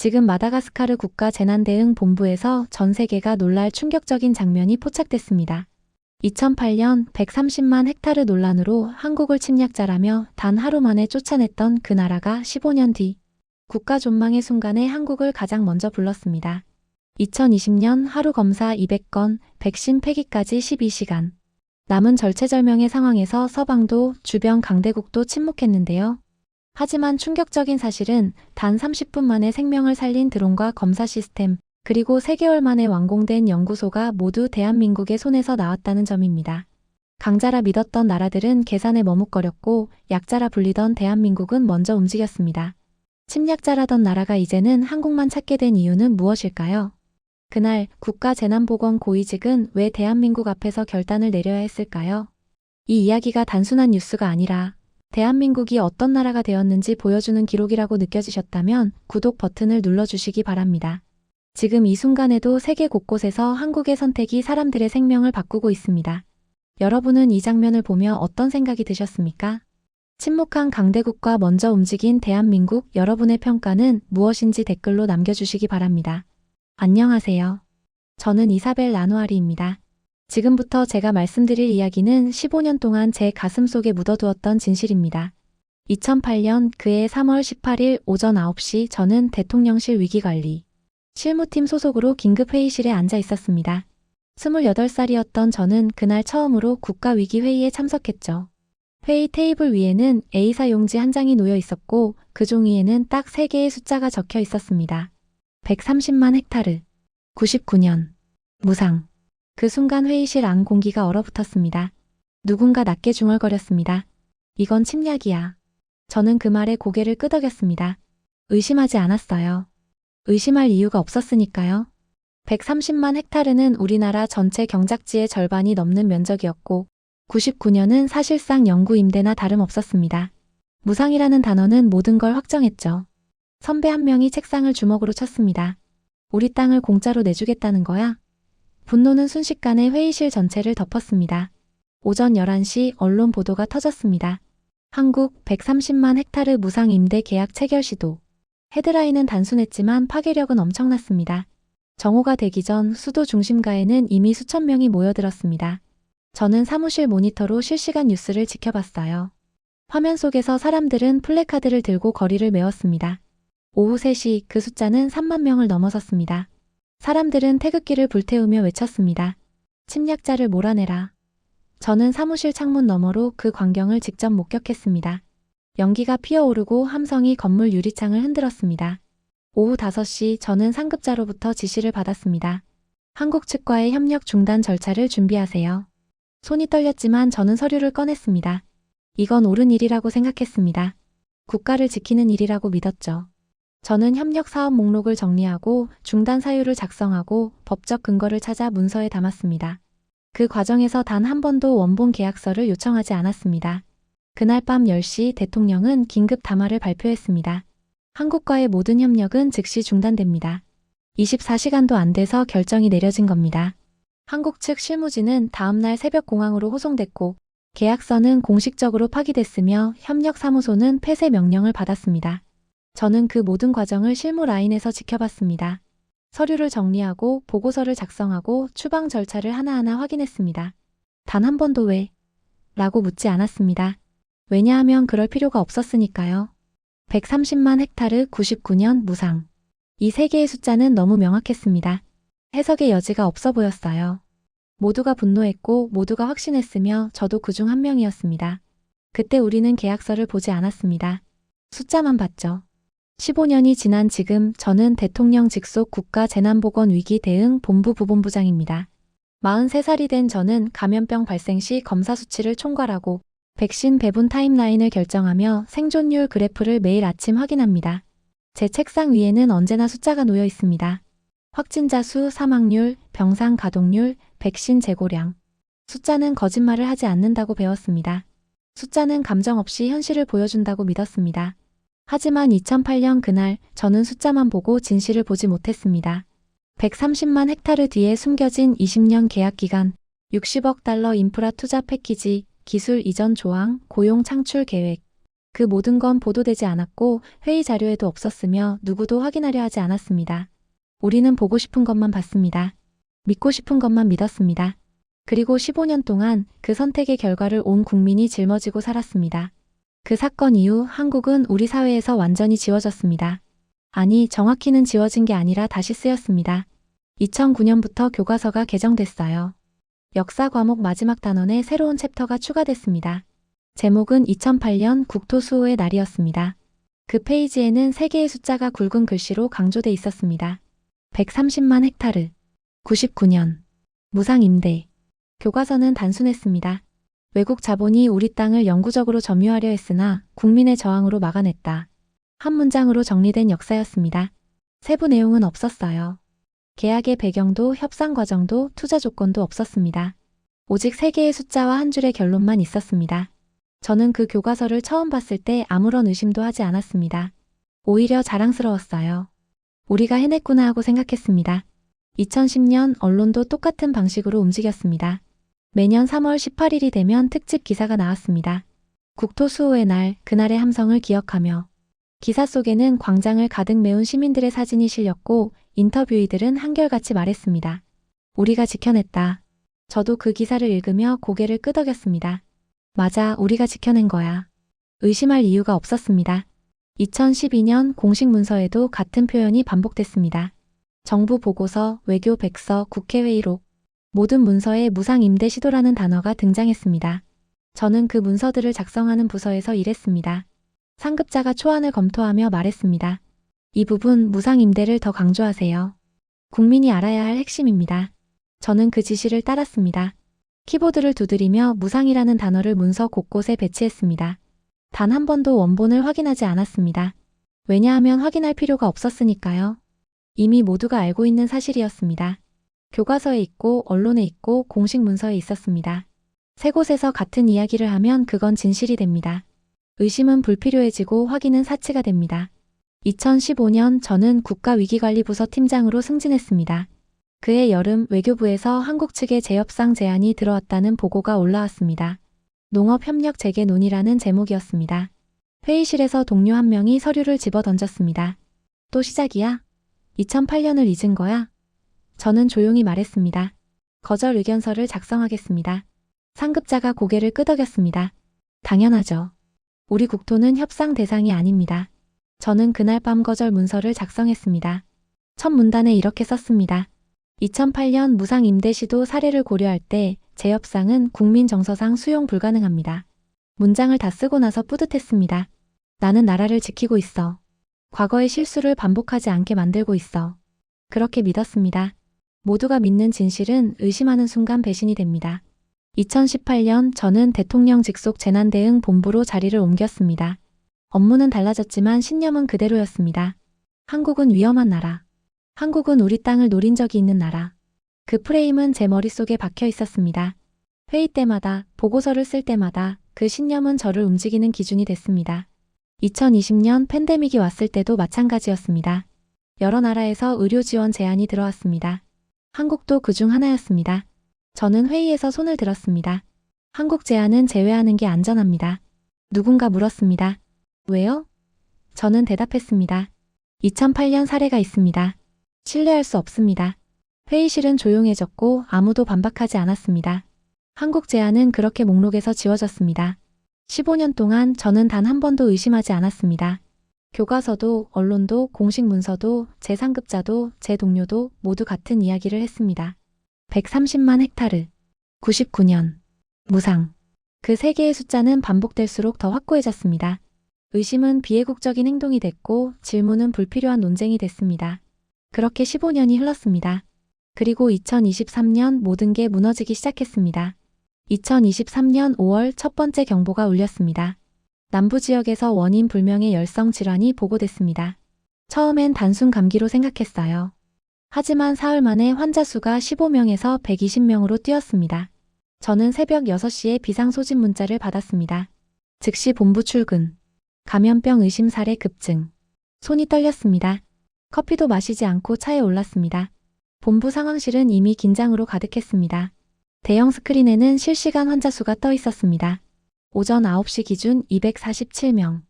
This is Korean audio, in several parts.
지금 마다가스카르 국가재난대응본부에서 전 세계가 놀랄 충격적인 장면이 포착됐습니다. 2008년 130만 헥타르 논란으로 한국을 침략자라며 단 하루 만에 쫓아냈던 그 나라가 15년 뒤 국가 존망의 순간에 한국을 가장 먼저 불렀습니다. 2020년 하루 검사 200건, 백신 폐기까지 12시간. 남은 절체절명의 상황에서 서방도 주변 강대국도 침묵했는데요. 하지만 충격적인 사실은 단 30분 만에 생명을 살린 드론과 검사 시스템, 그리고 3개월 만에 완공된 연구소가 모두 대한민국의 손에서 나왔다는 점입니다. 강자라 믿었던 나라들은 계산에 머뭇거렸고 약자라 불리던 대한민국은 먼저 움직였습니다. 침략자라던 나라가 이제는 한국만 찾게 된 이유는 무엇일까요? 그날 국가재난보건 고위직은 왜 대한민국 앞에서 결단을 내려야 했을까요? 이 이야기가 단순한 뉴스가 아니라 대한민국이 어떤 나라가 되었는지 보여주는 기록이라고 느껴지셨다면 구독 버튼을 눌러주시기 바랍니다. 지금 이 순간에도 세계 곳곳에서 한국의 선택이 사람들의 생명을 바꾸고 있습니다. 여러분은 이 장면을 보며 어떤 생각이 드셨습니까? 침묵한 강대국과 먼저 움직인 대한민국, 여러분의 평가는 무엇인지 댓글로 남겨주시기 바랍니다. 안녕하세요. 저는 이사벨 라누아리입니다. 지금부터 제가 말씀드릴 이야기는 15년 동안 제 가슴속에 묻어두었던 진실입니다. 2008년 그해 3월 18일 오전 9시 저는 대통령실 위기관리 실무팀 소속으로 긴급회의실에 앉아 있었습니다. 28살이었던 저는 그날 처음으로 국가위기회의에 참석했죠. 회의 테이블 위에는 A사 용지 한 장이 놓여 있었고 그 종이에는 딱 3개의 숫자가 적혀 있었습니다. 130만 헥타르, 99년, 무상. 그 순간 회의실 안 공기가 얼어붙었습니다. 누군가 낮게 중얼거렸습니다. 이건 침략이야. 저는 그 말에 고개를 끄덕였습니다. 의심하지 않았어요. 의심할 이유가 없었으니까요. 130만 헥타르는 우리나라 전체 경작지의 절반이 넘는 면적이었고 99년은 사실상 영구 임대나 다름없었습니다. 무상이라는 단어는 모든 걸 확정했죠. 선배 한 명이 책상을 주먹으로 쳤습니다. 우리 땅을 공짜로 내주겠다는 거야? 분노는 순식간에 회의실 전체를 덮었습니다. 오전 11시 언론 보도가 터졌습니다. 한국 130만 헥타르 무상 임대 계약 체결 시도. 헤드라인은 단순했지만 파괴력은 엄청났습니다. 정오가 되기 전 수도 중심가에는 이미 수천 명이 모여들었습니다. 저는 사무실 모니터로 실시간 뉴스를 지켜봤어요. 화면 속에서 사람들은 플래카드를 들고 거리를 메웠습니다. 오후 3시 그 숫자는 3만 명을 넘어섰습니다. 사람들은 태극기를 불태우며 외쳤습니다. 침략자를 몰아내라. 저는 사무실 창문 너머로 그 광경을 직접 목격했습니다. 연기가 피어오르고 함성이 건물 유리창을 흔들었습니다. 오후 5시 저는 상급자로부터 지시를 받았습니다. 한국 측과의 협력 중단 절차를 준비하세요. 손이 떨렸지만 저는 서류를 꺼냈습니다. 이건 옳은 일이라고 생각했습니다. 국가를 지키는 일이라고 믿었죠. 저는 협력 사업 목록을 정리하고 중단 사유를 작성하고 법적 근거를 찾아 문서에 담았습니다. 그 과정에서 단 한 번도 원본 계약서를 요청하지 않았습니다. 그날 밤 10시 대통령은 긴급 담화를 발표했습니다. 한국과의 모든 협력은 즉시 중단됩니다. 24시간도 안 돼서 결정이 내려진 겁니다. 한국 측 실무진은 다음날 새벽 공항으로 호송됐고 계약서는 공식적으로 파기됐으며 협력사무소는 폐쇄 명령을 받았습니다. 저는 그 모든 과정을 실무 라인에서 지켜봤습니다. 서류를 정리하고 보고서를 작성하고 추방 절차를 하나하나 확인했습니다. 단 한 번도 왜? 라고 묻지 않았습니다. 왜냐하면 그럴 필요가 없었으니까요. 130만 헥타르 99년 무상. 이 3개의 숫자는 너무 명확했습니다. 해석의 여지가 없어 보였어요. 모두가 분노했고 모두가 확신했으며 저도 그중 한 명이었습니다. 그때 우리는 계약서를 보지 않았습니다. 숫자만 봤죠. 15년이 지난 지금 저는 대통령 직속 국가재난보건위기대응본부 부본부장입니다. 43살이 된 저는 감염병 발생 시 검사 수치를 총괄하고 백신 배분 타임라인을 결정하며 생존율 그래프를 매일 아침 확인합니다. 제 책상 위에는 언제나 숫자가 놓여 있습니다. 확진자 수, 사망률, 병상 가동률, 백신 재고량. 숫자는 거짓말을 하지 않는다고 배웠습니다. 숫자는 감정 없이 현실을 보여준다고 믿었습니다. 하지만 2008년 그날 저는 숫자만 보고 진실을 보지 못했습니다. 130만 헥타르 뒤에 숨겨진 20년 계약 기간, 60억 달러 인프라 투자 패키지, 기술 이전 조항, 고용 창출 계획. 그 모든 건 보도되지 않았고 회의 자료에도 없었으며 누구도 확인하려 하지 않았습니다. 우리는 보고 싶은 것만 봤습니다. 믿고 싶은 것만 믿었습니다. 그리고 15년 동안 그 선택의 결과를 온 국민이 짊어지고 살았습니다. 그 사건 이후 한국은 우리 사회에서 완전히 지워졌습니다. 아니, 정확히는 지워진 게 아니라 다시 쓰였습니다. 2009년부터 교과서가 개정됐어요. 역사 과목 마지막 단원에 새로운 챕터가 추가됐습니다. 제목은 2008년 국토수호의 날이었습니다. 그 페이지에는 3개의 숫자가 굵은 글씨로 강조돼 있었습니다. 130만 헥타르. 99년. 무상임대. 교과서는 단순했습니다. 외국 자본이 우리 땅을 영구적으로 점유하려 했으나 국민의 저항으로 막아냈다. 한 문장으로 정리된 역사였습니다. 세부 내용은 없었어요. 계약의 배경도 협상 과정도 투자 조건도 없었습니다. 오직 3개의 숫자와 한 줄의 결론만 있었습니다. 저는 그 교과서를 처음 봤을 때 아무런 의심도 하지 않았습니다. 오히려 자랑스러웠어요. 우리가 해냈구나 하고 생각했습니다. 2010년 언론도 똑같은 방식으로 움직였습니다. 매년 3월 18일이 되면 특집 기사가 나왔습니다. 국토수호의 날, 그날의 함성을 기억하며. 기사 속에는 광장을 가득 메운 시민들의 사진이 실렸고 인터뷰이들은 한결같이 말했습니다. 우리가 지켜냈다. 저도 그 기사를 읽으며 고개를 끄덕였습니다. 맞아, 우리가 지켜낸 거야. 의심할 이유가 없었습니다. 2012년 공식 문서에도 같은 표현이 반복됐습니다. 정부 보고서, 외교 백서, 국회회의록, 모든 문서에 무상임대 시도라는 단어가 등장했습니다. 저는 그 문서들을 작성하는 부서에서 일했습니다. 상급자가 초안을 검토하며 말했습니다. 이 부분 무상임대를 더 강조하세요. 국민이 알아야 할 핵심입니다. 저는 그 지시를 따랐습니다. 키보드를 두드리며 무상이라는 단어를 문서 곳곳에 배치했습니다. 단 한 번도 원본을 확인하지 않았습니다. 왜냐하면 확인할 필요가 없었으니까요. 이미 모두가 알고 있는 사실이었습니다. 교과서에 있고 언론에 있고 공식 문서에 있었습니다. 세 곳에서 같은 이야기를 하면 그건 진실이 됩니다. 의심은 불필요해지고 확인은 사치가 됩니다. 2015년 저는 국가위기관리부서 팀장으로 승진했습니다. 그해 여름 외교부에서 한국 측의 재협상 제안이 들어왔다는 보고가 올라왔습니다. 농업협력 재개 논의라는 제목이었습니다. 회의실에서 동료 한 명이 서류를 집어던졌습니다. 또 시작이야? 2008년을 잊은 거야? 저는 조용히 말했습니다. 거절 의견서를 작성하겠습니다. 상급자가 고개를 끄덕였습니다. 당연하죠. 우리 국토는 협상 대상이 아닙니다. 저는 그날 밤 거절 문서를 작성했습니다. 첫 문단에 이렇게 썼습니다. 2008년 무상임대 시도 사례를 고려할 때 재협상은 국민정서상 수용 불가능합니다. 문장을 다 쓰고 나서 뿌듯했습니다. 나는 나라를 지키고 있어. 과거의 실수를 반복하지 않게 만들고 있어. 그렇게 믿었습니다. 모두가 믿는 진실은 의심하는 순간 배신이 됩니다. 2018년 저는 대통령 직속 재난대응 본부로 자리를 옮겼습니다. 업무는 달라졌지만 신념은 그대로였습니다. 한국은 위험한 나라. 한국은 우리 땅을 노린 적이 있는 나라. 그 프레임은 제 머릿속에 박혀 있었습니다. 회의 때마다, 보고서를 쓸 때마다 그 신념은 저를 움직이는 기준이 됐습니다. 2020년 팬데믹이 왔을 때도 마찬가지였습니다. 여러 나라에서 의료 지원 제안이 들어왔습니다. 한국도 그중 하나였습니다. 저는 회의에서 손을 들었습니다. 한국 제안은 제외하는 게 안전합니다. 누군가 물었습니다. 왜요? 저는 대답했습니다. 2008년 사례가 있습니다. 신뢰할 수 없습니다. 회의실은 조용해졌고 아무도 반박하지 않았습니다. 한국 제안은 그렇게 목록에서 지워졌습니다. 15년 동안 저는 단 한 번도 의심하지 않았습니다. 교과서도 언론도 공식 문서도 제 상급자도 제 동료도 모두 같은 이야기를 했습니다. 130만 헥타르. 99년. 무상. 그 3개의 숫자는 반복될수록 더 확고해졌습니다. 의심은 비애국적인 행동이 됐고 질문은 불필요한 논쟁이 됐습니다. 그렇게 15년이 흘렀습니다. 그리고 2023년 모든 게 무너지기 시작했습니다. 2023년 5월 첫 번째 경보가 울렸습니다. 남부 지역에서 원인 불명의 열성 질환이 보고됐습니다. 처음엔 단순 감기로 생각했어요. 하지만 사흘 만에 환자 수가 15명에서 120명으로 뛰었습니다. 저는 새벽 6시에 비상소집 문자를 받았습니다. 즉시 본부 출근. 감염병 의심 사례 급증. 손이 떨렸습니다. 커피도 마시지 않고 차에 올랐습니다. 본부 상황실은 이미 긴장으로 가득했습니다. 대형 스크린에는 실시간 환자 수가 떠 있었습니다. 오전 9시 기준 247명,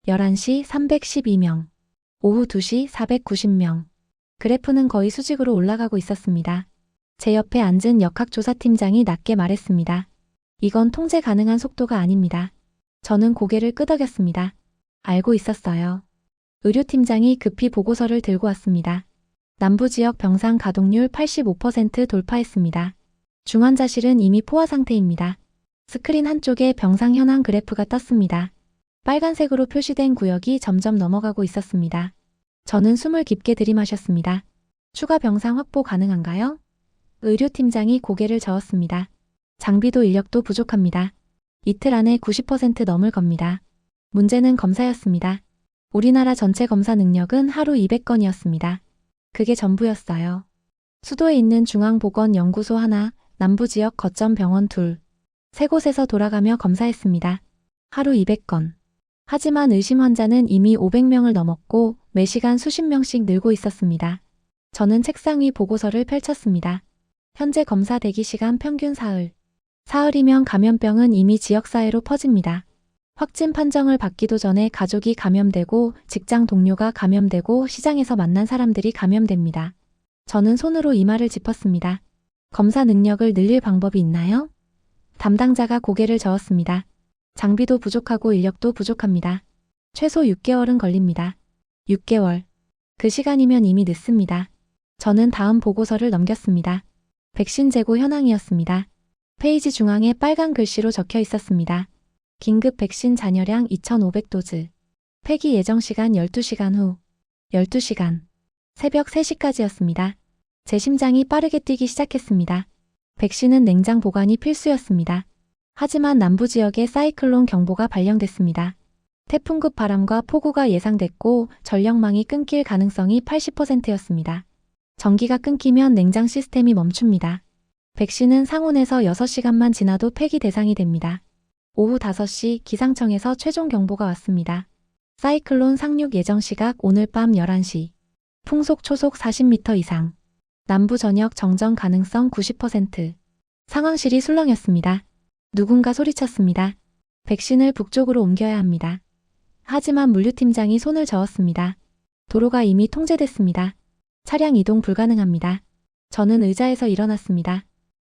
11시 312명, 오후 2시 490명. 그래프는 거의 수직으로 올라가고 있었습니다. 제 옆에 앉은 역학조사팀장이 낮게 말했습니다. 이건 통제 가능한 속도가 아닙니다. 저는 고개를 끄덕였습니다. 알고 있었어요. 의료팀장이 급히 보고서를 들고 왔습니다. 남부지역 병상 가동률 85% 돌파했습니다. 중환자실은 이미 포화 상태입니다. 스크린 한쪽에 병상 현황 그래프가 떴습니다. 빨간색으로 표시된 구역이 점점 넘어가고 있었습니다. 저는 숨을 깊게 들이마셨습니다. 추가 병상 확보 가능한가요? 의료팀장이 고개를 저었습니다. 장비도 인력도 부족합니다. 이틀 안에 90% 넘을 겁니다. 문제는 검사였습니다. 우리나라 전체 검사 능력은 하루 200건이었습니다. 그게 전부였어요. 수도에 있는 중앙보건연구소 하나, 남부지역 거점 병원 둘, 세 곳에서 돌아가며 검사했습니다. 하루 200건. 하지만 의심 환자는 이미 500명을 넘었고 매시간 수십 명씩 늘고 있었습니다. 저는 책상 위 보고서를 펼쳤습니다. 현재 검사 대기 시간 평균 사흘. 사흘이면 감염병은 이미 지역사회로 퍼집니다. 확진 판정을 받기도 전에 가족이 감염되고 직장 동료가 감염되고 시장에서 만난 사람들이 감염됩니다. 저는 손으로 이마를 짚었습니다. 검사 능력을 늘릴 방법이 있나요? 담당자가 고개를 저었습니다. 장비도 부족하고 인력도 부족합니다. 최소 6개월은 걸립니다. 6개월. 그 시간이면 이미 늦습니다. 저는 다음 보고서를 넘겼습니다. 백신 재고 현황이었습니다. 페이지 중앙에 빨간 글씨로 적혀 있었습니다. 긴급 백신 잔여량 2,500도즈. 폐기 예정 시간 12시간 후. 12시간. 새벽 3시까지였습니다. 제 심장이 빠르게 뛰기 시작했습니다. 백신은 냉장 보관이 필수였습니다. 하지만 남부지역에 사이클론 경보가 발령됐습니다. 태풍급 바람과 폭우가 예상됐고 전력망이 끊길 가능성이 80%였습니다. 전기가 끊기면 냉장 시스템이 멈춥니다. 백신은 상온에서 6시간만 지나도 폐기 대상이 됩니다. 오후 5시 기상청에서 최종 경보가 왔습니다. 사이클론 상륙 예정 시각 오늘 밤 11시. 풍속 초속 40m 이상. 남부 전역 정전 가능성 90%. 상황실이 술렁였습니다. 누군가 소리쳤습니다. 백신을 북쪽으로 옮겨야 합니다. 하지만 물류팀장이 손을 저었습니다. 도로가 이미 통제됐습니다. 차량 이동 불가능합니다. 저는 의자에서 일어났습니다.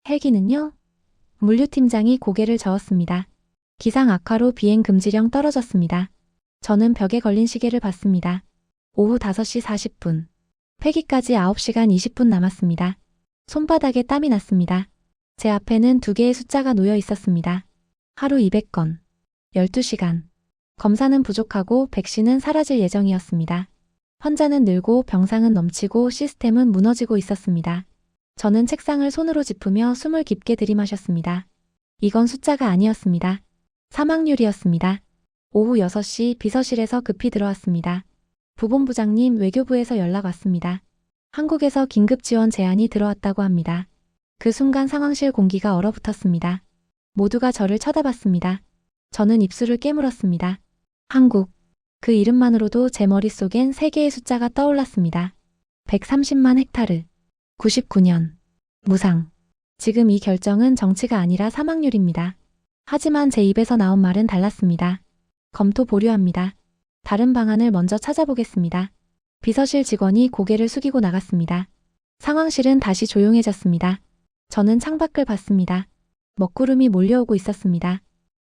헬기는요? 물류팀장이 고개를 저었습니다. 기상 악화로 비행 금지령 떨어졌습니다. 저는 벽에 걸린 시계를 봤습니다. 오후 5시 40분. 폐기까지 9시간 20분 남았습니다. 손바닥에 땀이 났습니다. 제 앞에는 2개의 숫자가 놓여 있었습니다. 하루 200건. 12시간. 검사는 부족하고 백신은 사라질 예정이었습니다. 환자는 늘고 병상은 넘치고 시스템은 무너지고 있었습니다. 저는 책상을 손으로 짚으며 숨을 깊게 들이마셨습니다. 이건 숫자가 아니었습니다. 사망률이었습니다. 오후 6시 비서실에서 급히 들어왔습니다. 부본부장님, 외교부에서 연락 왔습니다. 한국에서 긴급 지원 제안이 들어왔다고 합니다. 그 순간 상황실 공기가 얼어붙었습니다. 모두가 저를 쳐다봤습니다. 저는 입술을 깨물었습니다. 한국. 그 이름만으로도 제 머릿속엔 3개의 숫자가 떠올랐습니다. 130만 헥타르. 99년. 무상. 지금 이 결정은 정치가 아니라 사망률입니다. 하지만 제 입에서 나온 말은 달랐습니다. 검토 보류합니다. 다른 방안을 먼저 찾아보겠습니다. 비서실 직원이 고개를 숙이고 나갔습니다. 상황실은 다시 조용해졌습니다. 저는 창밖을 봤습니다. 먹구름이 몰려오고 있었습니다.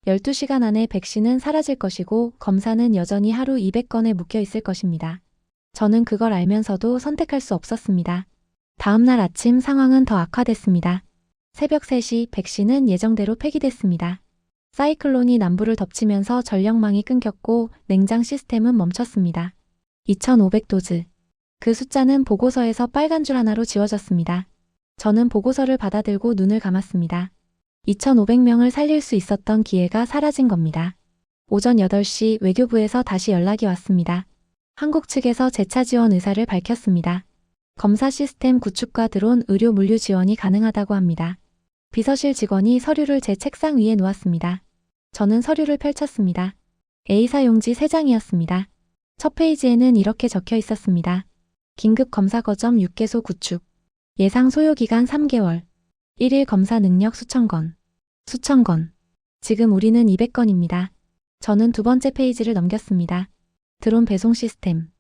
12시간 안에 백신은 사라질 것이고 검사는 여전히 하루 200건에 묶여 있을 것입니다. 저는 그걸 알면서도 선택할 수 없었습니다. 다음 날 아침 상황은 더 악화됐습니다. 새벽 3시 백신은 예정대로 폐기됐습니다. 사이클론이 남부를 덮치면서 전력망이 끊겼고 냉장 시스템은 멈췄습니다. 2,500도즈. 그 숫자는 보고서에서 빨간 줄 하나로 지워졌습니다. 저는 보고서를 받아들고 눈을 감았습니다. 2,500명을 살릴 수 있었던 기회가 사라진 겁니다. 오전 8시 외교부에서 다시 연락이 왔습니다. 한국 측에서 재차 지원 의사를 밝혔습니다. 검사 시스템 구축과 드론 의료 물류 지원이 가능하다고 합니다. 비서실 직원이 서류를 제 책상 위에 놓았습니다. 저는 서류를 펼쳤습니다. A사 용지 3장이었습니다. 첫 페이지에는 이렇게 적혀 있었습니다. 긴급 검사 거점 6개소 구축. 예상 소요기간 3개월. 1일 검사 능력 수천 건. 수천 건. 지금 우리는 200건입니다. 저는 두 번째 페이지를 넘겼습니다. 드론 배송 시스템.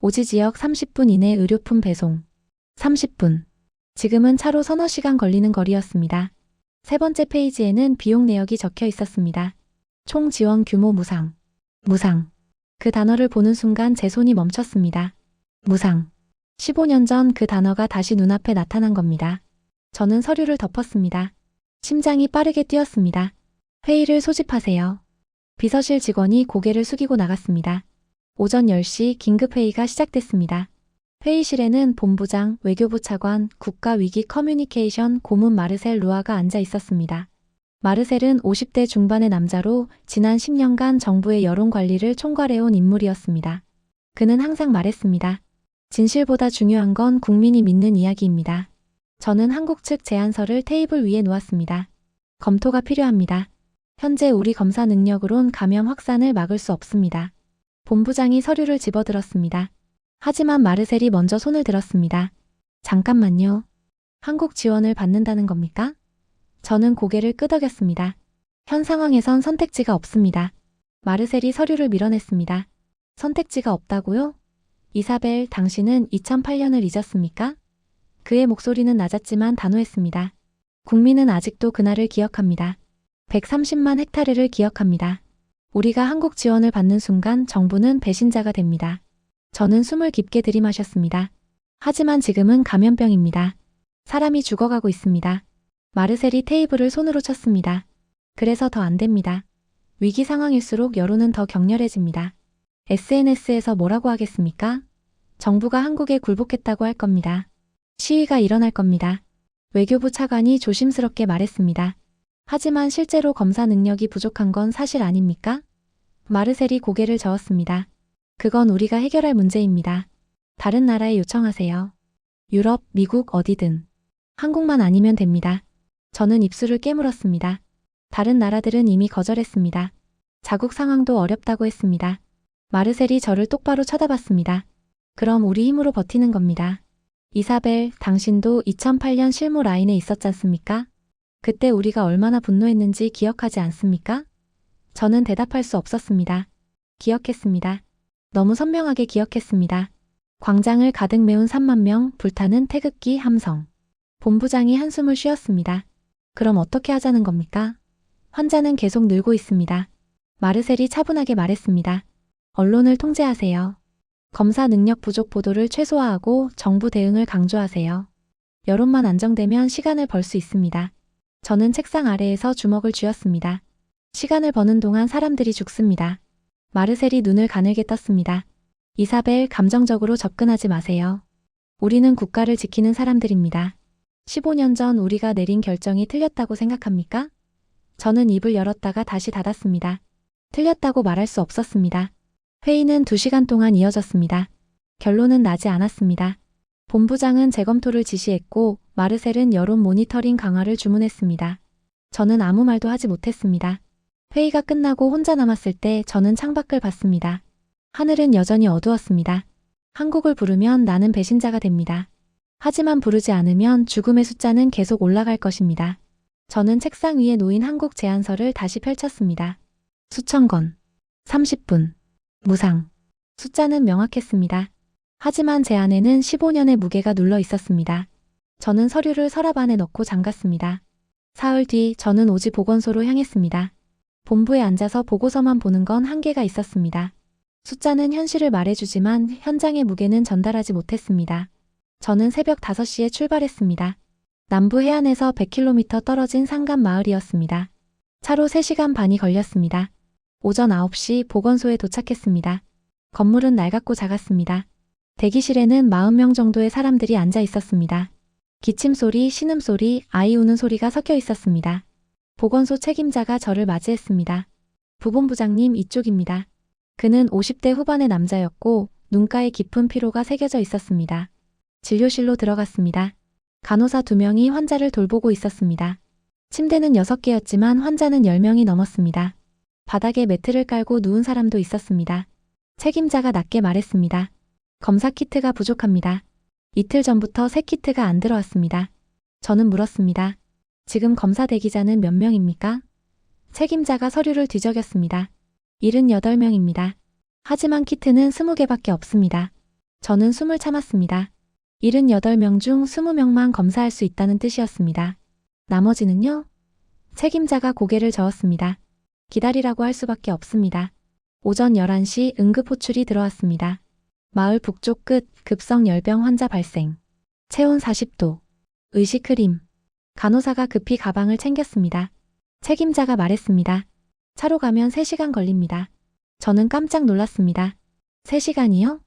오지 지역 30분 이내 의료품 배송. 30분. 지금은 차로 서너 시간 걸리는 거리였습니다. 세 번째 페이지에는 비용 내역이 적혀 있었습니다. 총 지원 규모 무상. 무상. 그 단어를 보는 순간 제 손이 멈췄습니다. 무상. 15년 전 그 단어가 다시 눈앞에 나타난 겁니다. 저는 서류를 덮었습니다. 심장이 빠르게 뛰었습니다. 회의를 소집하세요. 비서실 직원이 고개를 숙이고 나갔습니다. 오전 10시 긴급회의가 시작됐습니다. 회의실에는 본부장, 외교부 차관, 국가위기 커뮤니케이션 고문 마르셀 루아가 앉아 있었습니다. 마르셀은 50대 중반의 남자로 지난 10년간 정부의 여론 관리를 총괄해온 인물이었습니다. 그는 항상 말했습니다. 진실보다 중요한 건 국민이 믿는 이야기입니다. 저는 한국 측 제안서를 테이블 위에 놓았습니다. 검토가 필요합니다. 현재 우리 검사 능력으론 감염 확산을 막을 수 없습니다. 본부장이 서류를 집어들었습니다. 하지만 마르셀이 먼저 손을 들었습니다. 잠깐만요. 한국 지원을 받는다는 겁니까? 저는 고개를 끄덕였습니다. 현 상황에선 선택지가 없습니다. 마르셀이 서류를 밀어냈습니다. 선택지가 없다고요? 이사벨, 당신은 2008년을 잊었습니까? 그의 목소리는 낮았지만 단호했습니다. 국민은 아직도 그날을 기억합니다. 130만 헥타르를 기억합니다. 우리가 한국 지원을 받는 순간 정부는 배신자가 됩니다. 저는 숨을 깊게 들이마셨습니다. 하지만 지금은 감염병입니다. 사람이 죽어가고 있습니다. 마르셀이 테이블을 손으로 쳤습니다. 그래서 더 안 됩니다. 위기 상황일수록 여론은 더 격렬해집니다. SNS에서 뭐라고 하겠습니까? 정부가 한국에 굴복했다고 할 겁니다. 시위가 일어날 겁니다. 외교부 차관이 조심스럽게 말했습니다. 하지만 실제로 검사 능력이 부족한 건 사실 아닙니까? 마르셀이 고개를 저었습니다. 그건 우리가 해결할 문제입니다. 다른 나라에 요청하세요. 유럽, 미국 어디든. 한국만 아니면 됩니다. 저는 입술을 깨물었습니다. 다른 나라들은 이미 거절했습니다. 자국 상황도 어렵다고 했습니다. 마르셀이 저를 똑바로 쳐다봤습니다. 그럼 우리 힘으로 버티는 겁니다. 이사벨, 당신도 2008년 실무 라인에 있었지 않습니까? 그때 우리가 얼마나 분노했는지 기억하지 않습니까? 저는 대답할 수 없었습니다. 기억했습니다. 너무 선명하게 기억했습니다. 광장을 가득 메운 3만 명, 불타는 태극기 함성. 본부장이 한숨을 쉬었습니다. 그럼 어떻게 하자는 겁니까? 환자는 계속 늘고 있습니다. 마르셀이 차분하게 말했습니다. 언론을 통제하세요. 검사 능력 부족 보도를 최소화하고 정부 대응을 강조하세요. 여론만 안정되면 시간을 벌 수 있습니다. 저는 책상 아래에서 주먹을 쥐었습니다. 시간을 버는 동안 사람들이 죽습니다. 마르셀이 눈을 가늘게 떴습니다. 이사벨, 감정적으로 접근하지 마세요. 우리는 국가를 지키는 사람들입니다. 15년 전 우리가 내린 결정이 틀렸다고 생각합니까? 저는 입을 열었다가 다시 닫았습니다. 틀렸다고 말할 수 없었습니다. 회의는 2시간 동안 이어졌습니다. 결론은 나지 않았습니다. 본부장은 재검토를 지시했고 마르셀은 여론 모니터링 강화를 주문했습니다. 저는 아무 말도 하지 못했습니다. 회의가 끝나고 혼자 남았을 때 저는 창밖을 봤습니다. 하늘은 여전히 어두웠습니다. 한국을 부르면 나는 배신자가 됩니다. 하지만 부르지 않으면 죽음의 숫자는 계속 올라갈 것입니다. 저는 책상 위에 놓인 한국 제안서를 다시 펼쳤습니다. 수천 건. 30분. 무상. 숫자는 명확했습니다. 하지만 제 안에는 15년의 무게가 눌러 있었습니다. 저는 서류를 서랍 안에 넣고 잠갔습니다. 사흘 뒤 저는 오지 보건소로 향했습니다. 본부에 앉아서 보고서만 보는 건 한계가 있었습니다. 숫자는 현실을 말해주지만 현장의 무게는 전달하지 못했습니다. 저는 새벽 5시에 출발했습니다. 남부 해안에서 100km 떨어진 산간 마을이었습니다. 차로 3시간 반이 걸렸습니다. 오전 9시 보건소에 도착했습니다. 건물은 낡았고 작았습니다. 대기실에는 40명 정도의 사람들이 앉아 있었습니다. 기침소리, 신음소리, 아이 우는 소리가 섞여 있었습니다. 보건소 책임자가 저를 맞이했습니다. 부본부장님, 이쪽입니다. 그는 50대 후반의 남자였고 눈가에 깊은 피로가 새겨져 있었습니다. 진료실로 들어갔습니다. 간호사 2명이 환자를 돌보고 있었습니다. 침대는 6개였지만 환자는 10명이 넘었습니다. 바닥에 매트를 깔고 누운 사람도 있었습니다. 책임자가 낮게 말했습니다. 검사 키트가 부족합니다. 이틀 전부터 새 키트가 안 들어왔습니다. 저는 물었습니다. 지금 검사 대기자는 몇 명입니까? 책임자가 서류를 뒤적였습니다. 78명입니다. 하지만 키트는 20개밖에 없습니다. 저는 숨을 참았습니다. 78명 중 20명만 검사할 수 있다는 뜻이었습니다. 나머지는요? 책임자가 고개를 저었습니다. 기다리라고 할 수밖에 없습니다. 오전 11시 응급 호출이 들어왔습니다. 마을 북쪽 끝 급성 열병 환자 발생. 체온 40도. 의식 흐림. 간호사가 급히 가방을 챙겼습니다. 책임자가 말했습니다. 차로 가면 3시간 걸립니다. 저는 깜짝 놀랐습니다. 3시간이요?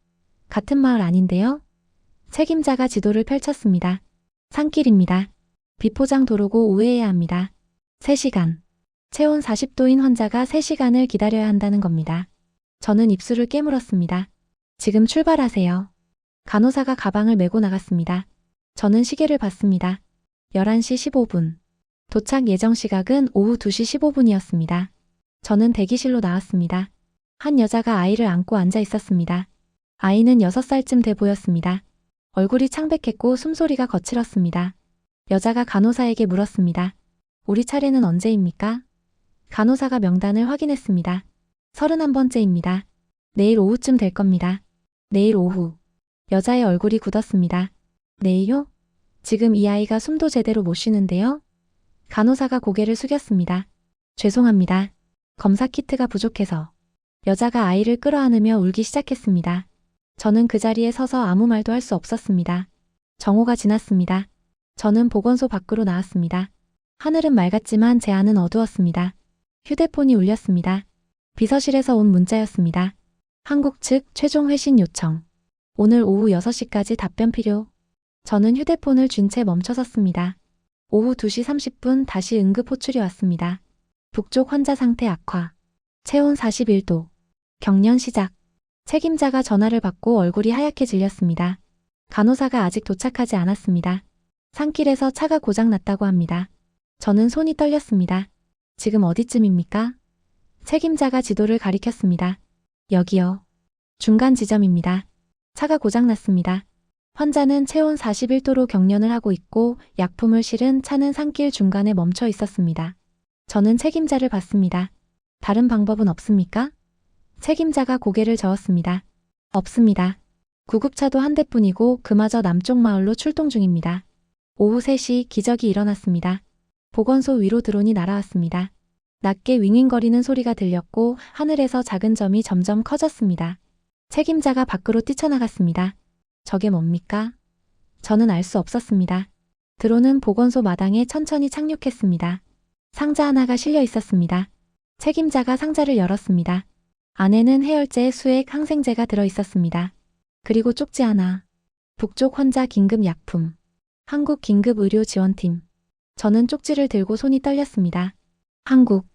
같은 마을 아닌데요? 책임자가 지도를 펼쳤습니다. 산길입니다. 비포장 도로고 우회해야 합니다. 3시간. 체온 40도인 환자가 3시간을 기다려야 한다는 겁니다. 저는 입술을 깨물었습니다. 지금 출발하세요. 간호사가 가방을 메고 나갔습니다. 저는 시계를 봤습니다. 11시 15분. 도착 예정 시각은 오후 2시 15분이었습니다. 저는 대기실로 나왔습니다. 한 여자가 아이를 안고 앉아 있었습니다. 아이는 6살쯤 돼 보였습니다. 얼굴이 창백했고 숨소리가 거칠었습니다. 여자가 간호사에게 물었습니다. 우리 차례는 언제입니까? 간호사가 명단을 확인했습니다. 31번째입니다. 내일 오후쯤 될 겁니다. 내일 오후. 여자의 얼굴이 굳었습니다. 내일요? 지금 이 아이가 숨도 제대로 못 쉬는데요? 간호사가 고개를 숙였습니다. 죄송합니다. 검사 키트가 부족해서. 여자가 아이를 끌어안으며 울기 시작했습니다. 저는 그 자리에 서서 아무 말도 할 수 없었습니다. 정오가 지났습니다. 저는 보건소 밖으로 나왔습니다. 하늘은 맑았지만 제 안은 어두웠습니다. 휴대폰이 울렸습니다. 비서실에서 온 문자였습니다. 한국 측 최종 회신 요청. 오늘 오후 6시까지 답변 필요. 저는 휴대폰을 쥔 채 멈춰섰습니다. 오후 2시 30분 다시 응급 호출이 왔습니다. 북쪽 환자 상태 악화. 체온 41도. 경련 시작. 책임자가 전화를 받고 얼굴이 하얗게 질렸습니다. 간호사가 아직 도착하지 않았습니다. 산길에서 차가 고장났다고 합니다. 저는 손이 떨렸습니다. 지금 어디쯤입니까? 책임자가 지도를 가리켰습니다. 여기요. 중간 지점입니다. 차가 고장났습니다. 환자는 체온 41도로 경련을 하고 있고 약품을 실은 차는 산길 중간에 멈춰 있었습니다. 저는 책임자를 봤습니다. 다른 방법은 없습니까? 책임자가 고개를 저었습니다. 없습니다. 구급차도 한 대뿐이고 그마저 남쪽 마을로 출동 중입니다. 오후 3시 기적이 일어났습니다. 보건소 위로 드론이 날아왔습니다. 낮게 윙윙거리는 소리가 들렸고 하늘에서 작은 점이 점점 커졌습니다. 책임자가 밖으로 뛰쳐나갔습니다. 저게 뭡니까? 저는 알 수 없었습니다. 드론은 보건소 마당에 천천히 착륙했습니다. 상자 하나가 실려 있었습니다. 책임자가 상자를 열었습니다. 안에는 해열제, 수액, 항생제가 들어 있었습니다. 그리고 쪽지 하나. 북쪽 환자 긴급 약품. 한국 긴급 의료 지원팀. 저는 쪽지를 들고 손이 떨렸습니다. 한국.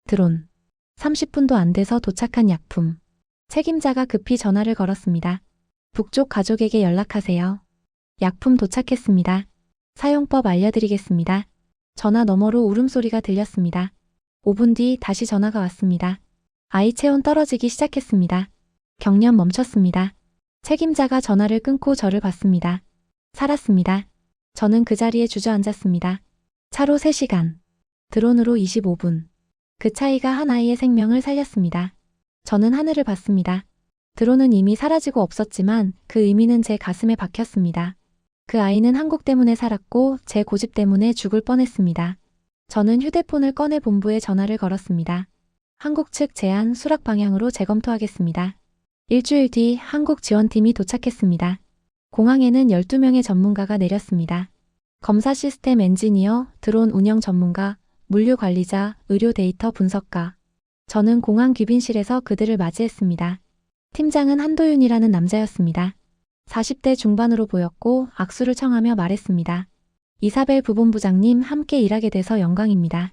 드론. 30분도 안 돼서 도착한 약품. 책임자가 급히 전화를 걸었습니다. 북쪽 가족에게 연락하세요. 약품 도착했습니다. 사용법 알려드리겠습니다. 전화 너머로 울음소리가 들렸습니다. 5분 뒤 다시 전화가 왔습니다. 아이 체온 떨어지기 시작했습니다. 경련 멈췄습니다. 책임자가 전화를 끊고 저를 봤습니다. 살았습니다. 저는 그 자리에 주저앉았습니다. 차로 3시간. 드론으로 25분. 그 차이가 한 아이의 생명을 살렸습니다. 저는 하늘을 봤습니다. 드론은 이미 사라지고 없었지만 그 의미는 제 가슴에 박혔습니다. 그 아이는 한국 때문에 살았고 제 고집 때문에 죽을 뻔했습니다. 저는 휴대폰을 꺼내 본부에 전화를 걸었습니다. 한국 측 제안 수락 방향으로 재검토하겠습니다. 일주일 뒤 한국 지원팀이 도착했습니다. 공항에는 12명의 전문가가 내렸습니다. 검사 시스템 엔지니어, 드론 운영 전문가, 물류 관리자, 의료 데이터 분석가. 저는 공항 귀빈실에서 그들을 맞이했습니다. 팀장은 한도윤이라는 남자였습니다. 40대 중반으로 보였고 악수를 청하며 말했습니다. 이사벨 부본부장님 함께 일하게 돼서 영광입니다.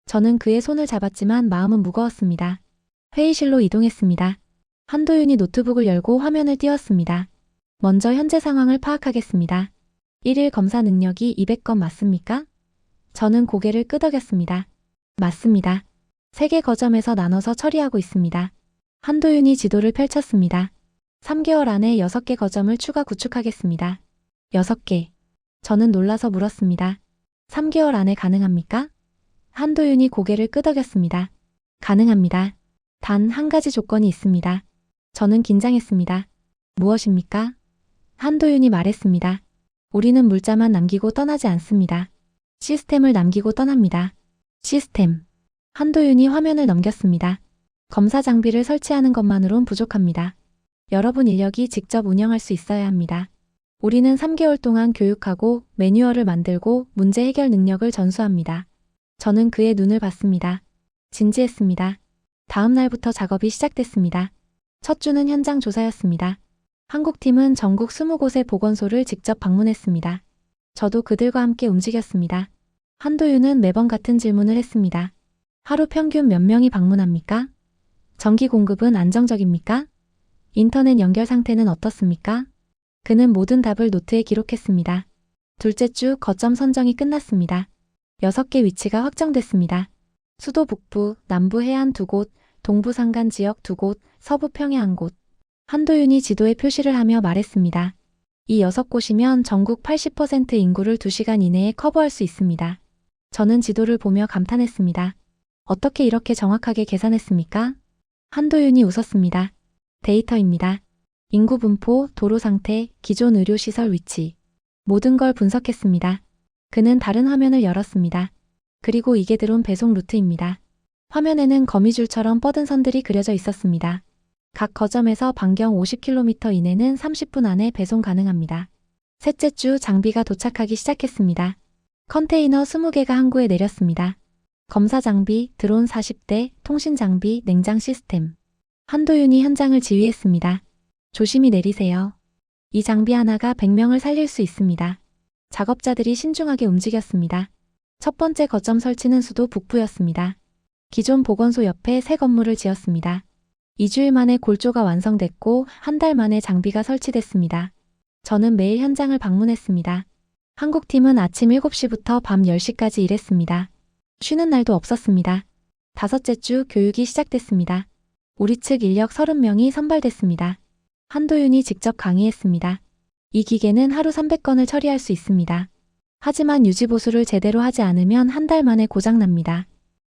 저는 그의 손을 잡았지만 마음은 무거웠습니다. 회의실로 이동했습니다. 한도윤이 노트북을 열고 화면을 띄웠습니다. 먼저 현재 상황을 파악하겠습니다. 1일 검사 능력이 200건 맞습니까? 저는 고개를 끄덕였습니다. 맞습니다. 3개 거점에서 나눠서 처리하고 있습니다. 한도윤이 지도를 펼쳤습니다. 3개월 안에 6개 거점을 추가 구축하겠습니다. 6개. 저는 놀라서 물었습니다. 3개월 안에 가능합니까? 한도윤이 고개를 끄덕였습니다. 가능합니다. 단 한 가지 조건이 있습니다. 저는 긴장했습니다. 무엇입니까? 한도윤이 말했습니다. 우리는 물자만 남기고 떠나지 않습니다. 시스템을 남기고 떠납니다. 시스템. 한도윤이 화면을 넘겼습니다. 검사 장비를 설치하는 것만으론 부족합니다. 여러분 인력이 직접 운영할 수 있어야 합니다. 우리는 3개월 동안 교육하고 매뉴얼을 만들고 문제 해결 능력을 전수합니다. 저는 그의 눈을 봤습니다. 진지했습니다. 다음 날부터 작업이 시작됐습니다. 첫 주는 현장 조사였습니다. 한국팀은 전국 20곳의 보건소를 직접 방문했습니다. 저도 그들과 함께 움직였습니다. 한도윤은 매번 같은 질문을 했습니다. 하루 평균 몇 명이 방문합니까? 전기 공급은 안정적입니까? 인터넷 연결 상태는 어떻습니까? 그는 모든 답을 노트에 기록했습니다. 둘째 주 거점 선정이 끝났습니다. 6개 위치가 확정됐습니다. 수도 북부, 남부 해안 2곳, 동부 산간 지역 2곳, 서부 평야 1곳. 한도윤이 지도에 표시를 하며 말했습니다. 이 6곳이면 전국 80% 인구를 2시간 이내에 커버할 수 있습니다. 저는 지도를 보며 감탄했습니다. 어떻게 이렇게 정확하게 계산했습니까? 한도윤이 웃었습니다. 데이터입니다. 인구 분포, 도로 상태, 기존 의료시설 위치. 모든 걸 분석했습니다. 그는 다른 화면을 열었습니다. 그리고 이게 드론 배송 루트입니다. 화면에는 거미줄처럼 뻗은 선들이 그려져 있었습니다. 각 거점에서 반경 50km 이내는 30분 안에 배송 가능합니다. 셋째 주 장비가 도착하기 시작했습니다. 컨테이너 20개가 항구에 내렸습니다. 검사 장비, 드론 40대, 통신 장비, 냉장 시스템. 한도윤이 현장을 지휘했습니다. 조심히 내리세요. 이 장비 하나가 100명을 살릴 수 있습니다. 작업자들이 신중하게 움직였습니다. 첫 번째 거점 설치는 수도 북부였습니다. 기존 보건소 옆에 새 건물을 지었습니다. 2주일 만에 골조가 완성됐고 한 달 만에 장비가 설치됐습니다. 저는 매일 현장을 방문했습니다. 한국팀은 아침 7시부터 밤 10시까지 일했습니다. 쉬는 날도 없었습니다. 다섯째 주 교육이 시작됐습니다. 우리 측 인력 30명이 선발됐습니다. 한도윤이 직접 강의했습니다. 이 기계는 하루 300건을 처리할 수 있습니다. 하지만 유지보수를 제대로 하지 않으면 한 달 만에 고장납니다.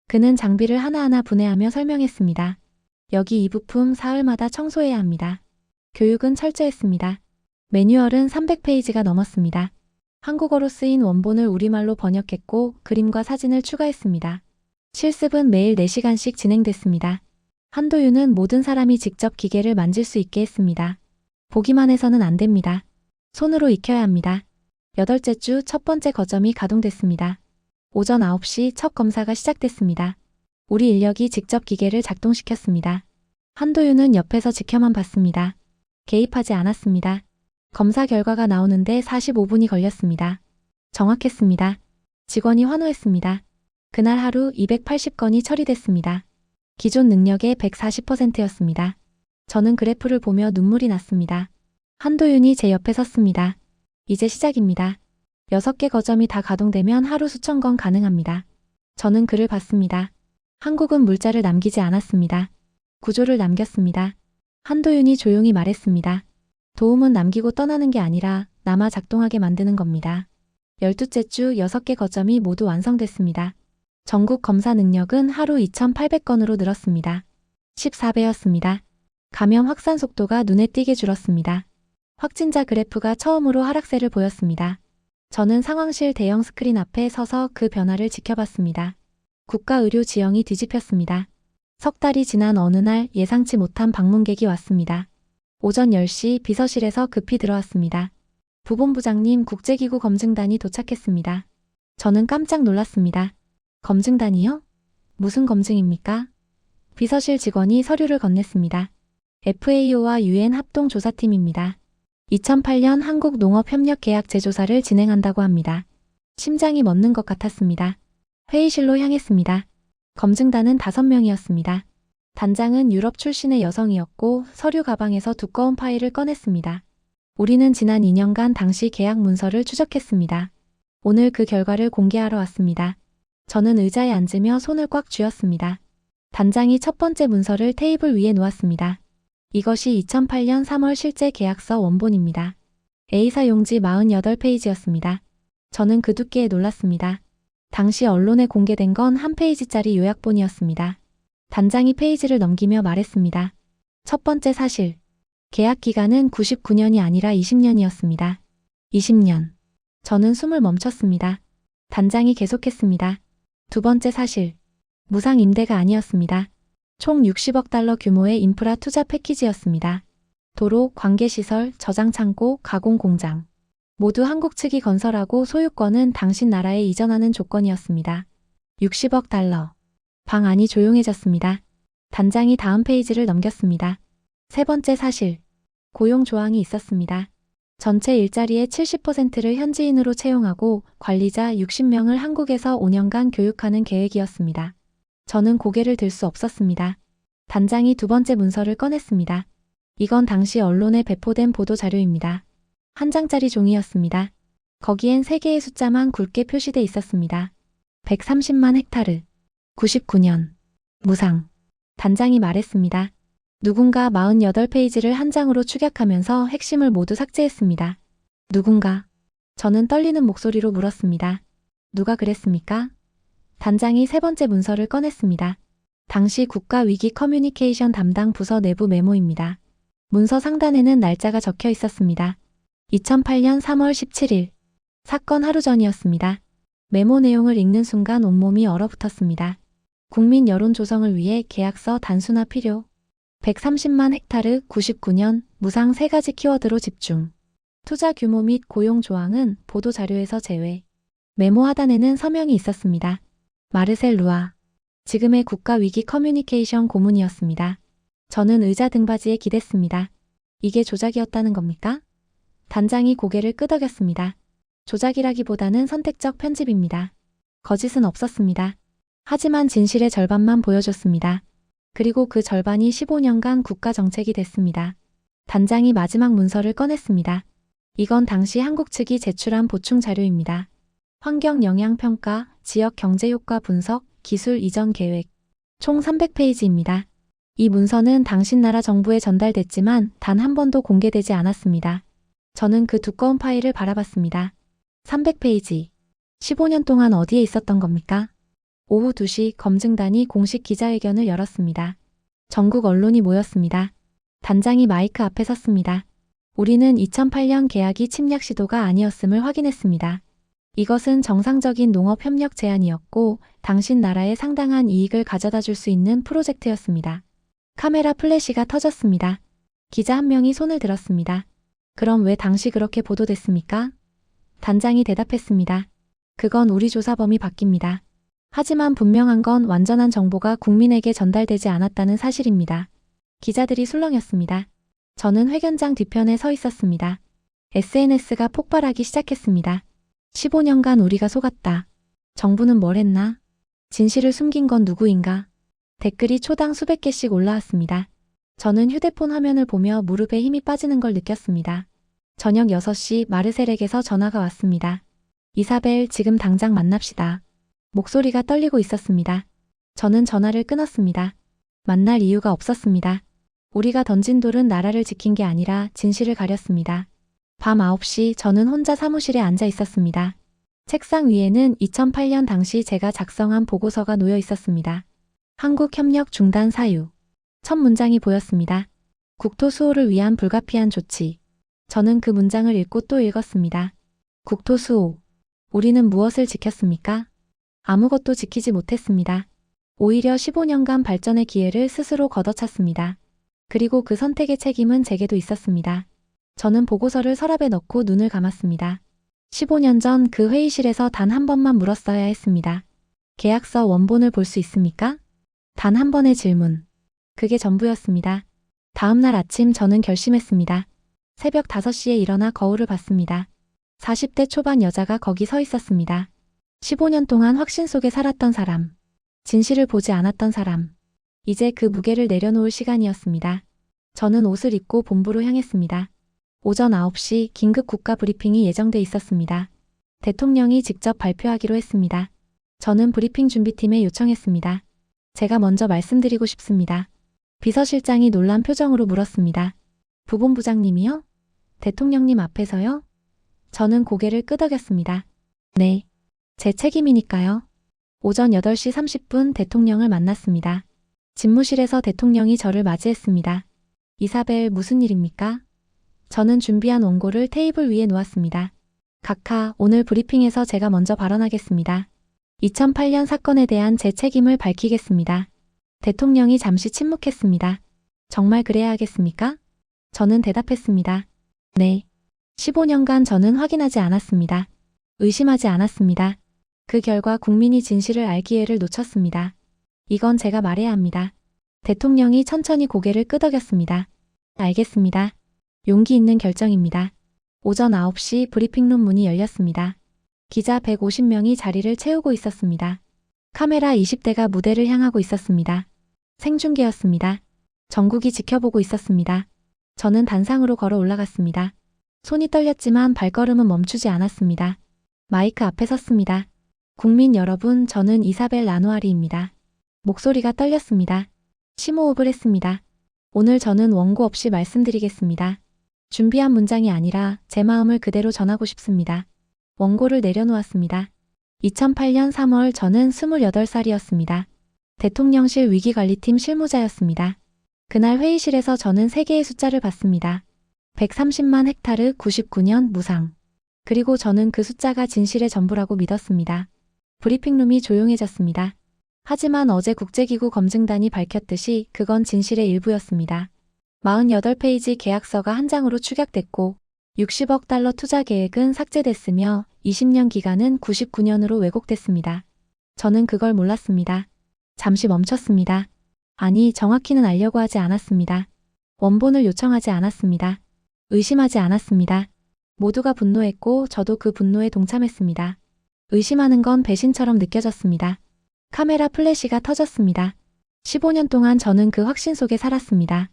그는 장비를 하나하나 분해하며 설명했습니다. 여기 이 부품 사흘마다 청소해야 합니다. 교육은 철저했습니다. 매뉴얼은 300페이지가 넘었습니다. 한국어로 쓰인 원본을 우리말로 번역했고 그림과 사진을 추가했습니다. 실습은 매일 4시간씩 진행됐습니다. 한도윤은 모든 사람이 직접 기계를 만질 수 있게 했습니다. 보기만 해서는 안 됩니다. 손으로 익혀야 합니다. 8째 주 첫 번째 거점이 가동됐습니다. 오전 9시 첫 검사가 시작됐습니다. 우리 인력이 직접 기계를 작동시켰습니다. 한도윤은 옆에서 지켜만 봤습니다. 개입하지 않았습니다. 검사 결과가 나오는데 45분이 걸렸습니다. 정확했습니다. 직원이 환호했습니다. 그날 하루 280건이 처리됐습니다. 기존 능력의 140%였습니다. 저는 그래프를 보며 눈물이 났습니다. 한도윤이 제 옆에 섰습니다. 이제 시작입니다. 6개 거점이 다 가동되면 하루 수천 건 가능합니다. 저는 그를 봤습니다. 한국은 물자를 남기지 않았습니다. 구조를 남겼습니다. 한도윤이 조용히 말했습니다. 도움은 남기고 떠나는 게 아니라 남아 작동하게 만드는 겁니다. 12째 주 6개 거점이 모두 완성됐습니다. 전국 검사 능력은 하루 2,800건으로 늘었습니다. 14배였습니다. 감염 확산 속도가 눈에 띄게 줄었습니다. 확진자 그래프가 처음으로 하락세를 보였습니다. 저는 상황실 대형 스크린 앞에 서서 그 변화를 지켜봤습니다. 국가의료 지형이 뒤집혔습니다. 석 달이 지난 어느 날 예상치 못한 방문객이 왔습니다. 오전 10시 비서실에서 급히 들어왔습니다. 부본부장님, 국제기구 검증단이 도착했습니다. 저는 깜짝 놀랐습니다. 검증단이요? 무슨 검증입니까? 비서실 직원이 서류를 건넸습니다. FAO와 UN 합동조사팀입니다. 2008년 한국농업협력계약 재조사를 진행한다고 합니다. 심장이 멎는 것 같았습니다. 회의실로 향했습니다. 검증단은 5명이었습니다. 단장은 유럽 출신의 여성이었고 서류 가방에서 두꺼운 파일을 꺼냈습니다. 우리는 지난 2년간 당시 계약 문서를 추적했습니다. 오늘 그 결과를 공개하러 왔습니다. 저는 의자에 앉으며 손을 꽉 쥐었습니다. 단장이 첫 번째 문서를 테이블 위에 놓았습니다. 이것이 2008년 3월 실제 계약서 원본입니다. A사 용지 48페이지였습니다. 저는 그 두께에 놀랐습니다. 당시 언론에 공개된 건 한 페이지짜리 요약본이었습니다. 단장이 페이지를 넘기며 말했습니다. 첫 번째 사실. 계약 기간은 99년이 아니라 20년이었습니다. 20년. 저는 숨을 멈췄습니다. 단장이 계속했습니다. 두 번째 사실. 무상 임대가 아니었습니다. 총 60억 달러 규모의 인프라 투자 패키지였습니다. 도로, 관계시설, 저장창고, 가공공장. 모두 한국 측이 건설하고 소유권은 당신 나라에 이전하는 조건이었습니다. 60억 달러. 방 안이 조용해졌습니다. 단장이 다음 페이지를 넘겼습니다. 세 번째 사실. 고용 조항이 있었습니다. 전체 일자리의 70%를 현지인으로 채용하고 관리자 60명을 한국에서 5년간 교육하는 계획이었습니다. 저는 고개를 들 수 없었습니다. 단장이 두 번째 문서를 꺼냈습니다. 이건 당시 언론에 배포된 보도자료입니다. 한 장짜리 종이였습니다. 거기엔 3개의 숫자만 굵게 표시돼 있었습니다. 130만 헥타르. 99년. 무상. 단장이 말했습니다. 누군가 48페이지를 한 장으로 축약하면서 핵심을 모두 삭제했습니다. 누군가? 저는 떨리는 목소리로 물었습니다. 누가 그랬습니까? 단장이 세 번째 문서를 꺼냈습니다. 당시 국가위기 커뮤니케이션 담당 부서 내부 메모입니다. 문서 상단에는 날짜가 적혀 있었습니다. 2008년 3월 17일. 사건 하루 전이었습니다. 메모 내용을 읽는 순간 온몸이 얼어붙었습니다. 국민 여론 조성을 위해 계약서 단순화 필요. 130만 헥타르 99년 무상 3가지 키워드로 집중. 투자 규모 및 고용 조항은 보도자료에서 제외. 메모 하단에는 서명이 있었습니다. 마르셀 루아. 지금의 국가위기 커뮤니케이션 고문이었습니다. 저는 의자 등받이에 기댔습니다. 이게 조작이었다는 겁니까? 단장이 고개를 끄덕였습니다. 조작이라기보다는 선택적 편집입니다. 거짓은 없었습니다. 하지만 진실의 절반만 보여줬습니다. 그리고 그 절반이 15년간 국가정책이 됐습니다. 단장이 마지막 문서를 꺼냈습니다. 이건 당시 한국 측이 제출한 보충 자료입니다. 환경 영향 평가, 지역 경제 효과 분석, 기술 이전 계획. 총 300페이지입니다. 이 문서는 당신 나라 정부에 전달됐지만 단 한 번도 공개되지 않았습니다. 저는 그 두꺼운 파일을 바라봤습니다. 300페이지. 15년 동안 어디에 있었던 겁니까? 오후 2시 검증단이 공식 기자회견을 열었습니다. 전국 언론이 모였습니다. 단장이 마이크 앞에 섰습니다. 우리는 2008년 계약이 침략 시도가 아니었음을 확인했습니다. 이것은 정상적인 농업협력 제안이었고 당신 나라에 상당한 이익을 가져다 줄 수 있는 프로젝트였습니다. 카메라 플래시가 터졌습니다. 기자 한 명이 손을 들었습니다. 그럼 왜 당시 그렇게 보도됐습니까? 단장이 대답했습니다. 그건 우리 조사범위 바뀝니다. 하지만 분명한 건 완전한 정보가 국민에게 전달되지 않았다는 사실입니다. 기자들이 술렁였습니다. 저는 회견장 뒤편에 서 있었습니다. SNS가 폭발하기 시작했습니다. 15년간 우리가 속았다. 정부는 뭘 했나? 진실을 숨긴 건 누구인가? 댓글이 초당 수백 개씩 올라왔습니다. 저는 휴대폰 화면을 보며 무릎에 힘이 빠지는 걸 느꼈습니다. 저녁 6시 마르셀에게서 전화가 왔습니다. 이사벨, 지금 당장 만납시다. 목소리가 떨리고 있었습니다. 저는 전화를 끊었습니다. 만날 이유가 없었습니다. 우리가 던진 돌은 나라를 지킨 게 아니라 진실을 가렸습니다. 밤 9시 저는 혼자 사무실에 앉아 있었습니다. 책상 위에는 2008년 당시 제가 작성한 보고서가 놓여 있었습니다. 한국 협력 중단 사유. 첫 문장이 보였습니다. 국토 수호를 위한 불가피한 조치. 저는 그 문장을 읽고 또 읽었습니다. 국토 수호. 우리는 무엇을 지켰습니까? 아무것도 지키지 못했습니다. 오히려 15년간 발전의 기회를 스스로 걷어찼습니다. 그리고 그 선택의 책임은 제게도 있었습니다. 저는 보고서를 서랍에 넣고 눈을 감았습니다. 15년 전 그 회의실에서 단 한 번만 물었어야 했습니다. 계약서 원본을 볼 수 있습니까? 단 한 번의 질문. 그게 전부였습니다. 다음 날 아침 저는 결심했습니다. 새벽 5시에 일어나 거울을 봤습니다. 40대 초반 여자가 거기 서 있었습니다. 15년 동안 확신 속에 살았던 사람. 진실을 보지 않았던 사람. 이제 그 무게를 내려놓을 시간이었습니다. 저는 옷을 입고 본부로 향했습니다. 오전 9시 긴급 국가 브리핑이 예정돼 있었습니다. 대통령이 직접 발표하기로 했습니다. 저는 브리핑 준비팀에 요청했습니다. 제가 먼저 말씀드리고 싶습니다. 비서실장이 놀란 표정으로 물었습니다. 부본부장님이요? 대통령님 앞에서요? 저는 고개를 끄덕였습니다. 네. 제 책임이니까요. 오전 8시 30분 대통령을 만났습니다. 집무실에서 대통령이 저를 맞이했습니다. 이사벨, 무슨 일입니까? 저는 준비한 원고를 테이블 위에 놓았습니다. 각하, 오늘 브리핑에서 제가 먼저 발언하겠습니다. 2008년 사건에 대한 제 책임을 밝히겠습니다. 대통령이 잠시 침묵했습니다. 정말 그래야 하겠습니까? 저는 대답했습니다. 네. 15년간 저는 확인하지 않았습니다. 의심하지 않았습니다. 그 결과 국민이 진실을 알 기회를 놓쳤습니다. 이건 제가 말해야 합니다. 대통령이 천천히 고개를 끄덕였습니다. 알겠습니다. 용기 있는 결정입니다. 오전 9시 브리핑룸 문이 열렸습니다. 기자 150명이 자리를 채우고 있었습니다. 카메라 20대가 무대를 향하고 있었습니다. 생중계였습니다. 전국이 지켜보고 있었습니다. 저는 단상으로 걸어 올라갔습니다. 손이 떨렸지만 발걸음은 멈추지 않았습니다. 마이크 앞에 섰습니다. 국민 여러분, 저는 이사벨 라누아리입니다. 목소리가 떨렸습니다. 심호흡을 했습니다. 오늘 저는 원고 없이 말씀드리겠습니다. 준비한 문장이 아니라 제 마음을 그대로 전하고 싶습니다. 원고를 내려놓았습니다. 2008년 3월 저는 28살이었습니다. 대통령실 위기관리팀 실무자였습니다. 그날 회의실에서 저는 3개의 숫자를 봤습니다. 130만 헥타르 99년 무상. 그리고 저는 그 숫자가 진실의 전부라고 믿었습니다. 브리핑룸이 조용해졌습니다. 하지만 어제 국제기구 검증단이 밝혔듯이 그건 진실의 일부였습니다. 48페이지 계약서가 한 장으로 축약됐고 60억 달러 투자 계획은 삭제됐으며 20년 기간은 99년으로 왜곡됐습니다. 저는 그걸 몰랐습니다. 잠시 멈췄습니다. 아니, 정확히는 알려고 하지 않았습니다. 원본을 요청하지 않았습니다. 의심하지 않았습니다. 모두가 분노했고 저도 그 분노에 동참했습니다. 의심하는 건 배신처럼 느껴졌습니다. 카메라 플래시가 터졌습니다. 15년 동안 저는 그 확신 속에 살았습니다.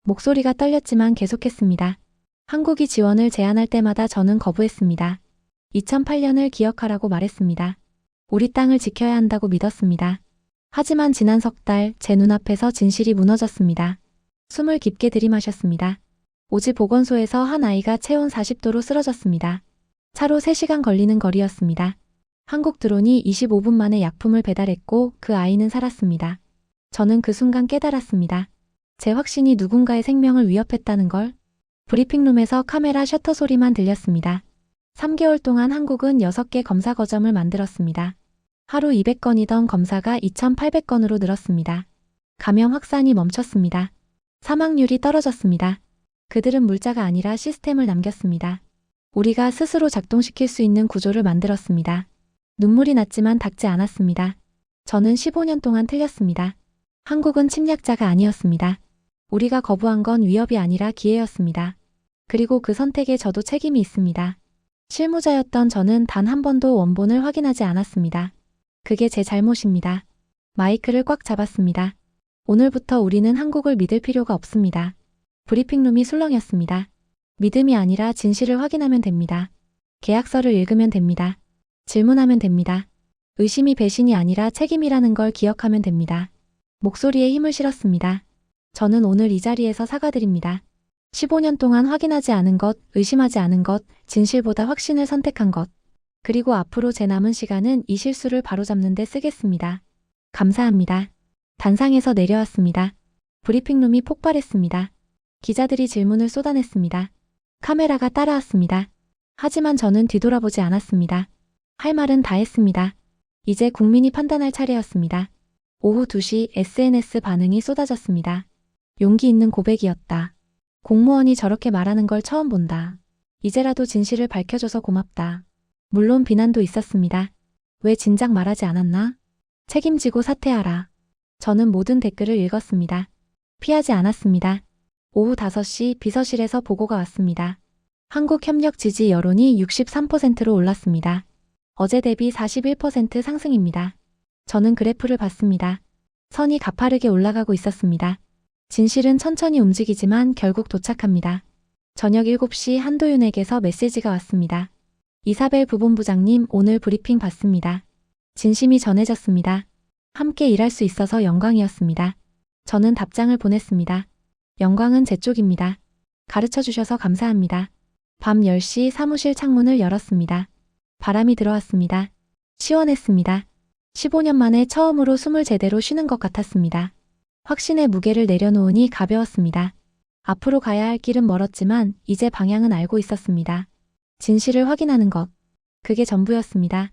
목소리가 떨렸지만 계속했습니다. 한국이 지원을 제안할 때마다 저는 거부했습니다. 2008년을 기억하라고 말했습니다. 우리 땅을 지켜야 한다고 믿었습니다. 하지만 지난 석 달 제 눈앞에서 진실이 무너졌습니다. 숨을 깊게 들이마셨습니다. 오지 보건소에서 한 아이가 체온 40도로 쓰러졌습니다. 차로 3시간 걸리는 거리였습니다. 한국 드론이 25분 만에 약품을 배달했고 그 아이는 살았습니다. 저는 그 순간 깨달았습니다. 제 확신이 누군가의 생명을 위협했다는 걸. 브리핑룸에서 카메라 셔터 소리만 들렸습니다. 3개월 동안 한국은 6개 검사 거점을 만들었습니다. 하루 200건이던 검사가 2,800건으로 늘었습니다. 감염 확산이 멈췄습니다. 사망률이 떨어졌습니다. 그들은 물자가 아니라 시스템을 남겼습니다. 우리가 스스로 작동시킬 수 있는 구조를 만들었습니다. 눈물이 났지만 닿지 않았습니다. 저는 15년 동안 틀렸습니다. 한국은 침략자가 아니었습니다. 우리가 거부한 건 위협이 아니라 기회였습니다. 그리고 그 선택에 저도 책임이 있습니다. 실무자였던 저는 단 한 번도 원본을 확인하지 않았습니다. 그게 제 잘못입니다. 마이크를 꽉 잡았습니다. 오늘부터 우리는 한국을 믿을 필요가 없습니다. 브리핑룸이 술렁였습니다. 믿음이 아니라 진실을 확인하면 됩니다. 계약서를 읽으면 됩니다. 질문하면 됩니다. 의심이 배신이 아니라 책임이라는 걸 기억하면 됩니다. 목소리에 힘을 실었습니다. 저는 오늘 이 자리에서 사과드립니다. 15년 동안 확인하지 않은 것, 의심하지 않은 것, 진실보다 확신을 선택한 것. 그리고 앞으로 제 남은 시간은 이 실수를 바로잡는 데 쓰겠습니다. 감사합니다. 단상에서 내려왔습니다. 브리핑룸이 폭발했습니다. 기자들이 질문을 쏟아냈습니다. 카메라가 따라왔습니다. 하지만 저는 뒤돌아보지 않았습니다. 할 말은 다 했습니다. 이제 국민이 판단할 차례였습니다. 오후 2시 SNS 반응이 쏟아졌습니다. 용기 있는 고백이었다. 공무원이 저렇게 말하는 걸 처음 본다. 이제라도 진실을 밝혀줘서 고맙다. 물론 비난도 있었습니다. 왜 진작 말하지 않았나? 책임지고 사퇴하라. 저는 모든 댓글을 읽었습니다. 피하지 않았습니다. 오후 5시 비서실에서 보고가 왔습니다. 한국 협력 지지 여론이 63%로 올랐습니다. 어제 대비 41% 상승입니다. 저는 그래프를 봤습니다. 선이 가파르게 올라가고 있었습니다. 진실은 천천히 움직이지만 결국 도착합니다. 저녁 7시 한도윤에게서 메시지가 왔습니다. 이사벨 부본부장님, 오늘 브리핑 받습니다. 진심이 전해졌습니다. 함께 일할 수 있어서 영광이었습니다. 저는 답장을 보냈습니다. 영광은 제 쪽입니다. 가르쳐 주셔서 감사합니다. 밤 10시 사무실 창문을 열었습니다. 바람이 들어왔습니다. 시원했습니다. 15년 만에 처음으로 숨을 제대로 쉬는 것 같았습니다. 확신의 무게를 내려놓으니 가벼웠습니다. 앞으로 가야 할 길은 멀었지만 이제 방향은 알고 있었습니다. 진실을 확인하는 것. 그게 전부였습니다.